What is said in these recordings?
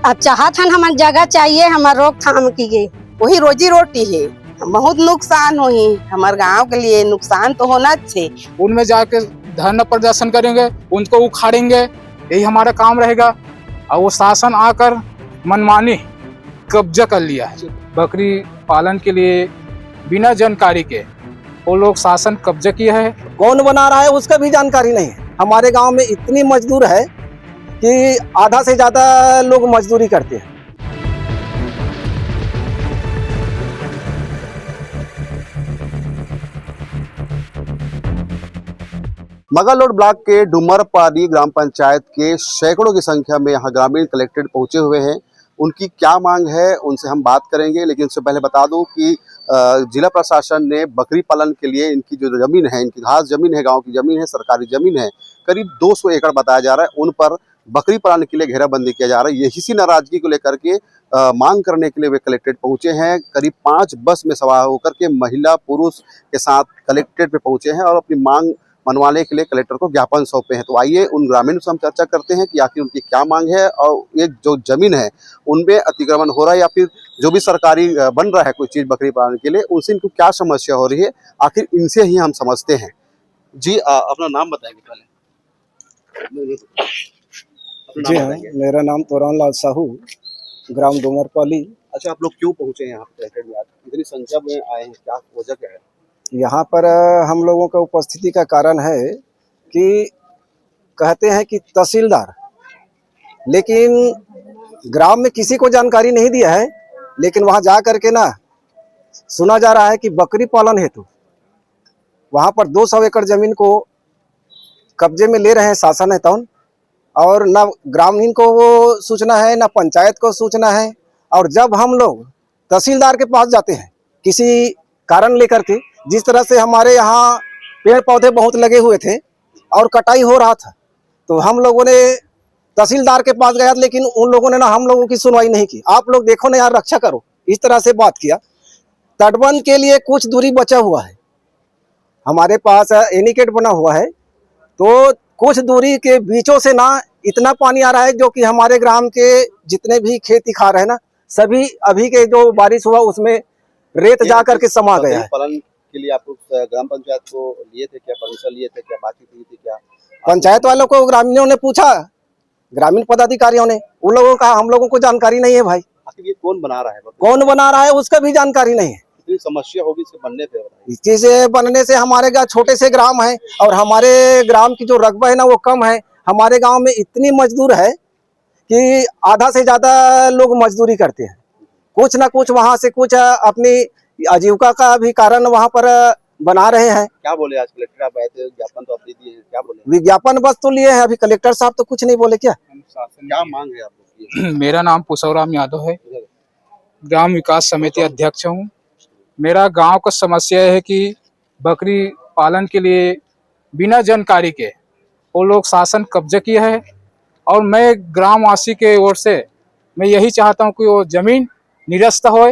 अब चाहत हन हमार जगह चाहिए, हमार रोकथाम की गई, वही रोजी रोटी है। बहुत नुकसान हुई हमारे गांव के लिए, नुकसान तो होना चाहिए। उनमें जाके धरना प्रदर्शन करेंगे, उनको उखाड़ेंगे, यही हमारा काम रहेगा। और वो शासन आकर मनमानी कब्जा कर लिया है। बकरी पालन के लिए बिना जानकारी के वो लोग शासन कब्जा किया है। कौन बना रहा है उसका भी जानकारी नहीं है। हमारे गांव में इतनी मजदूर है कि आधा से ज्यादा लोग मजदूरी करते हैं। मगरलोड ब्लॉक के डुमरपाली ग्राम पंचायत के सैकड़ों की संख्या में यहाँ ग्रामीण कलेक्टेड पहुंचे हुए हैं। उनकी क्या मांग है उनसे हम बात करेंगे, लेकिन उससे पहले बता दूं कि जिला प्रशासन ने बकरी पालन के लिए इनकी जो जमीन है, इनकी घास जमीन है, गांव की जमीन है, सरकारी जमीन है, करीब 200 एकड़ बताया जा रहा है, उन पर बकरी पालन के लिए घेराबंदी किया जा रहा है। इसी नाराजगी को लेकर के मांग करने के लिए वे कलेक्ट्रेट पहुंचे हैं। करीब 5 बस में सवार होकर के महिला पुरुष के साथ कलेक्ट्रेट पे पहुंचे हैं और अपनी मांग मनवाने के लिए कलेक्टर को ज्ञापन सौंपे हैं। तो आइए उन ग्रामीणों से हम चर्चा करते हैं कि आखिर उनकी क्या मांग है और ये जो जमीन है उनमें अतिक्रमण हो रहा है या फिर जो भी सरकारी बन रहा है कोई चीज़ बकरी पालन के लिए, उनसे इनको क्या समस्या हो रही है, आखिर इनसे ही हम समझते हैं। जी अपना नाम बताएंगे पहले। जी हाँ, मेरा नाम तोरान लाल साहू, ग्राम डुमरपाली। अच्छा, आप लोग क्यों पहुंचे हैं यहाँ पे कलेक्ट्रेट में? आज इतनी संख्या में आए हैं, क्या वजह क्या है? यहाँ पर हम लोगों का उपस्थिति का कारण है कि कहते हैं कि तहसीलदार, लेकिन ग्राम में किसी को जानकारी नहीं दिया है। लेकिन वहाँ जा करके ना सुना जा रहा है कि बकरी पालन हेतु वहाँ पर 200 एकड़ जमीन को कब्जे में ले रहे हैं शासन है तो, और ना ग्रामीण को वो सूचना है, ना पंचायत को सूचना है। और जब हम लोग तहसीलदार के पास जाते हैं किसी कारण लेकर के, जिस तरह से हमारे यहाँ पेड़ पौधे बहुत लगे हुए थे और कटाई हो रहा था, तो हम लोगों ने तहसीलदार के पास गया, लेकिन उन लोगों ने ना हम लोगों की सुनवाई नहीं की। आप लोग देखो ना यार, रक्षा करो, इस तरह से बात किया। तटबंध के लिए कुछ दूरी बचा हुआ है, हमारे पास एनीकेट बना हुआ है, तो कुछ दूरी के बीचों से ना इतना पानी आ रहा है जो कि हमारे ग्राम के जितने भी खेती खा रहे हैं ना, सभी अभी के जो बारिश हुआ उसमें रेत जा करके समा गया है। पालन के लिए आप ग्राम पंचायत को लिए थे क्या, परमिशन लिए थे क्या, बातचीत हुई थी क्या? पंचायत वालों को ग्रामीणों ने पूछा, ग्रामीण पदाधिकारियों ने, उन लोगों का हम लोगों को जानकारी नहीं है। भाई आखिर ये कौन बना रहा है, कौन बना रहा है उसका भी जानकारी नहीं है। इतनी समस्या होगी इसके बनने पे? इसकी से बनने से हमारे गाँव छोटे से ग्राम है और हमारे ग्राम की जो रकबा है ना वो कम है। हमारे गांव में इतनी मजदूर है कि आधा से ज्यादा लोग मजदूरी करते हैं। कुछ ना कुछ वहां से कुछ अपनी आजीविका का भी कारण वहां पर बना रहे हैं। क्या बोले आज कलेक्टर? आप आए थे, ज्ञापन तो आप दे दिए हैं, क्या बोले? विज्ञापन बस तो लिए हैं, अभी कलेक्टर साहब तो कुछ नहीं बोले। क्या मांग है आपको? मेरा नाम पुष्पराम यादव है, ग्राम विकास समिति अध्यक्ष हूँ। मेरा गांव का समस्या है कि बकरी पालन के लिए बिना जानकारी के वो लोग शासन कब्जा किया है, और मैं ग्रामवासी के ओर से मैं यही चाहता हूं कि वो जमीन निरस्त होए,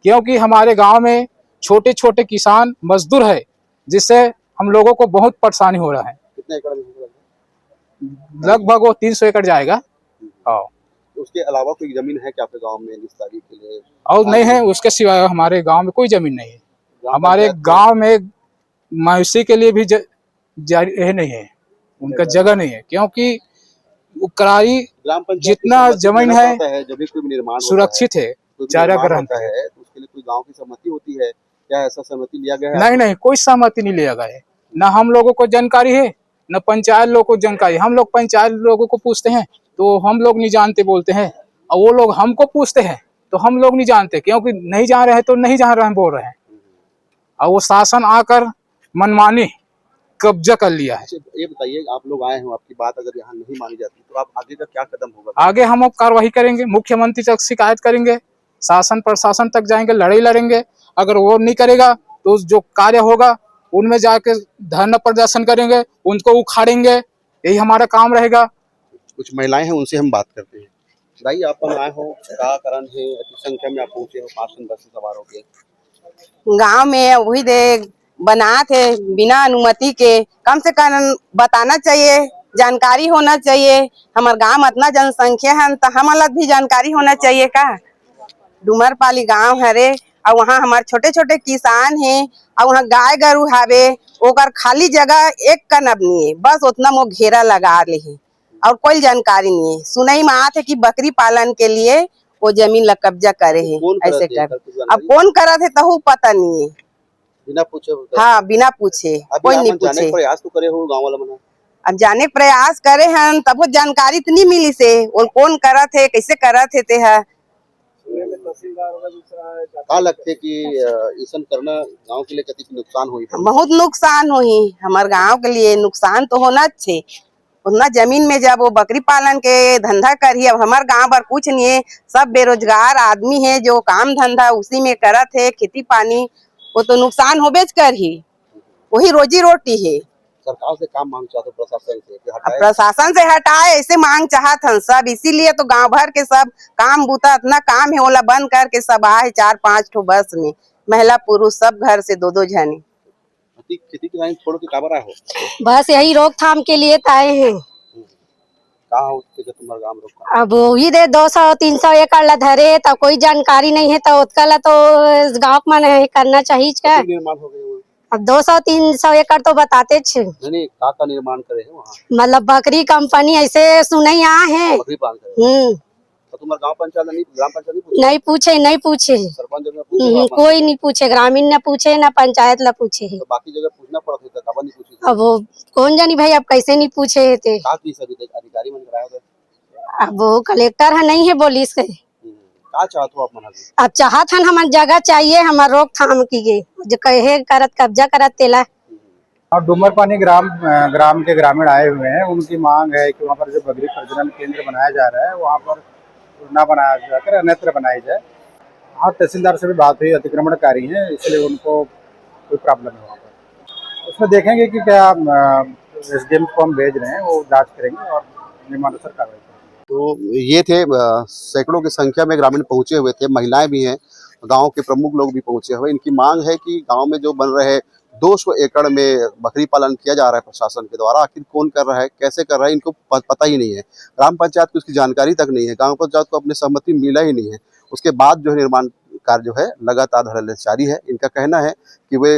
क्योंकि हमारे गांव में छोटे छोटे किसान मजदूर है, जिससे हम लोगों को बहुत परेशानी हो रहा है। कितने एकड़ में? लगभग वो 300 एकड़ जाएगा। हाँ, उसके अलावा कोई जमीन है क्या आपके गांव में निस्तारी के लिए? और नहीं है, उसके सिवाय हमारे गांव में कोई जमीन नहीं है। हमारे गांव में मवेशी के लिए भी नहीं है, उनका जगह नहीं है, क्योंकि करारी जितना जमीन है जब भी कोई निर्माण सुरक्षित है, चारा ग्रहण है, तो उसके लिए कोई गांव की सहमति होती है क्या? ऐसा सहमति लिया गया है? नहीं, कोई सहमति नहीं लिया गया है। न हम लोगों को जानकारी है, न पंचायत लोगों को जानकारी। हम लोग पंचायत लोगों को पूछते हैं तो हम लोग नहीं जानते बोलते हैं, और वो लोग हमको पूछते हैं तो हम लोग नहीं जानते, क्योंकि नहीं जान रहे तो नहीं जान रहे बोल रहे हैं। और वो शासन आकर मनमानी कब्जा कर लिया है। ये बताइए, आप लोग आए हैं, आपकी बात अगर यहाँ नहीं मानी जाती तो आप आगे का क्या कदम होगा? आगे हम कार्रवाई करेंगे, मुख्यमंत्री तक शिकायत करेंगे, शासन प्रशासन तक जाएंगे, लड़ाई लड़ेंगे। अगर वो नहीं करेगा तो जो कार्य होगा उनमें जाके धरना प्रदर्शन करेंगे, उनको उखाड़ेंगे, यही हमारा काम रहेगा। कुछ महिलाएं हैं, उनसे हम बात करते हैं। भाई, आप आए हो, क्या कारण है, अति संख्या में आप पहुंचे हो, 5 बस सवार हो के गांव में वही दे बना थे बिना अनुमति के, कम से कम बताना चाहिए जानकारी होना चाहिए। हमारे गांव में इतना जनसंख्या है तो हमला भी जानकारी होना चाहिए का। डुमरपाली गांव हरे और वहाँ हमारे छोटे छोटे किसान हैं और वहाँ गाय गरु हावे, ओकर खाली जगह एक कनब नहीं है, बस उतना वो घेरा लगा ले है और कोई जानकारी नहीं है। सुनई में आते कि बकरी पालन के लिए वो जमीन ला कब्जा करे है। ऐसे कर अब कौन करा थे तो पता नहीं है, बिना पूछे। हाँ बिना पूछे, कोई नहीं पूछे। प्रयास तो करे हो गाँव वाला मना, अब जाने प्रयास करे हैं तब वो जानकारी इतनी मिली से और कौन करा थे कैसे करा थे ते है। का लगते कि ऐसा करना गांव के लिए कति नुकसान हुई? बहुत नुकसान हुई हमारे गांव के लिए। नुकसान तो होना छे, उतना जमीन में जब वो बकरी पालन के धंधा करी। अब हमारे गांव पर कुछ नहीं है, सब बेरोजगार आदमी है जो काम धंधा उसी में करत है, खेती पानी। वो तो नुकसान होबेच कर ही, वही रोजी रोटी है। सरकार से काम मांग चाहते प्रशासन से कि हटाए? प्रशासन से हटाए ऐसे मांग चाहत हन सब, इसीलिए तो गांव भर के सब काम बूता इतना काम है ओला बंद करके सब आए 4-5 ठो बस में, महिला पुरुष सब घर से 2-2 जने। खेती की लाइन छोड़ के काबर आए हो? बस यही रोकथाम के लिए तो आए हैं। कहाँ हो तुम्हारा गाँव रोक? अब वही दे 200-300 एकड़ ला धरे तो कोई जानकारी नहीं है तो उसका ला तो गाँव में करना चाहिए क्या। निर्माण हो गए हुए? अब 200-300 एकड़ तो बताते छे। नहीं, का निर्माण करे है वहाँ? मतलब बकरी कंपनी ऐसे सुनई आ है। बकरी पालन करे। तो तुम्हारा गांव पंचायत नहीं, ग्राम पंचायत नहीं पूछे सरपंच ने पूछे? कोई नहीं पूछे, ग्रामीण ने पूछे ना पंचायत ला पूछे। तो बाकी जगह पूछना पड़ता है, काबर नहीं पूछी? अब वो कौन जानी भाई, अब कैसे नहीं पूछे थे। का की सभी अधिकारी मन कराया था? अब वो कलेक्टर है नहीं है बोली से। का चाहते हो आप मना? अब चाहत हन हमार जगह चाहिए, हमार रोकथाम की गई जो कहे करत कब्जा करत तेला। और डुमरपानी ग्राम के ग्रामीण आए हुए हैं, उनकी मांग है कि वहाँ पर जो बकरी प्रजनन केंद्र बनाया जा रहा है वहाँ पर ना बनाया जाकर अन्यत्र बनाई जाए। हाँ, तहसीलदार से भी बात हुई, अतिक्रमणकारी हैं इसलिए उनको कोई प्रॉब्लम है वहाँ पर। उसमें देखेंगे कि क्या SDM को हम भेज रहे हैं, वो जांच करेंगे और नियमानुसार कार्रवाई करेंगे। तो ये थे सैकड़ों की संख्या में ग्रामीण पहुंचे हुए थे, महिलाएं भी हैं, गांव के प्रमुख लोग भी पहुंचे हुए। इनकी मांग है कि गांव में जो बन रहे 200 एकड़ में बकरी पालन किया जा रहा है प्रशासन के द्वारा, आखिर कौन कर रहा है, कैसे कर रहा है, इनको पता ही नहीं है। ग्राम पंचायत को उसकी जानकारी तक नहीं है, गांव पंचायत को अपनी सहमति मिला ही नहीं है। उसके बाद जो है निर्माण कार्य जो है लगातार धड़ल्ले जारी है। इनका कहना है कि वे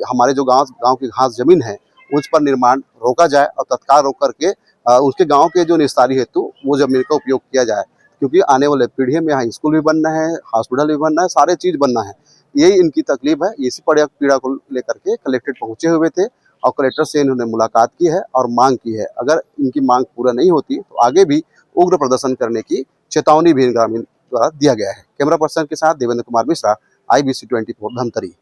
हमारे जो गाँव की घास जमीन है उस पर निर्माण रोका जाए और तत्काल रोक करके उसके गाँव के जो निस्तारी हेतु वो जमीन का उपयोग किया जाए, क्योंकि आने वाले पीढ़ी में यहाँ स्कूल भी बनना है, हॉस्पिटल भी बनना है, सारे चीज़ बनना है। यही इनकी तकलीफ है। इसी पीड़ा को लेकर के कलेक्ट्रेट पहुंचे हुए थे और कलेक्टर से इन्होंने मुलाकात की है और मांग की है। अगर इनकी मांग पूरा नहीं होती तो आगे भी उग्र प्रदर्शन करने की चेतावनी भी ग्रामीण द्वारा दिया गया है। कैमरा पर्सन के साथ देवेंद्र कुमार मिश्रा, IBC 24 धमतरी।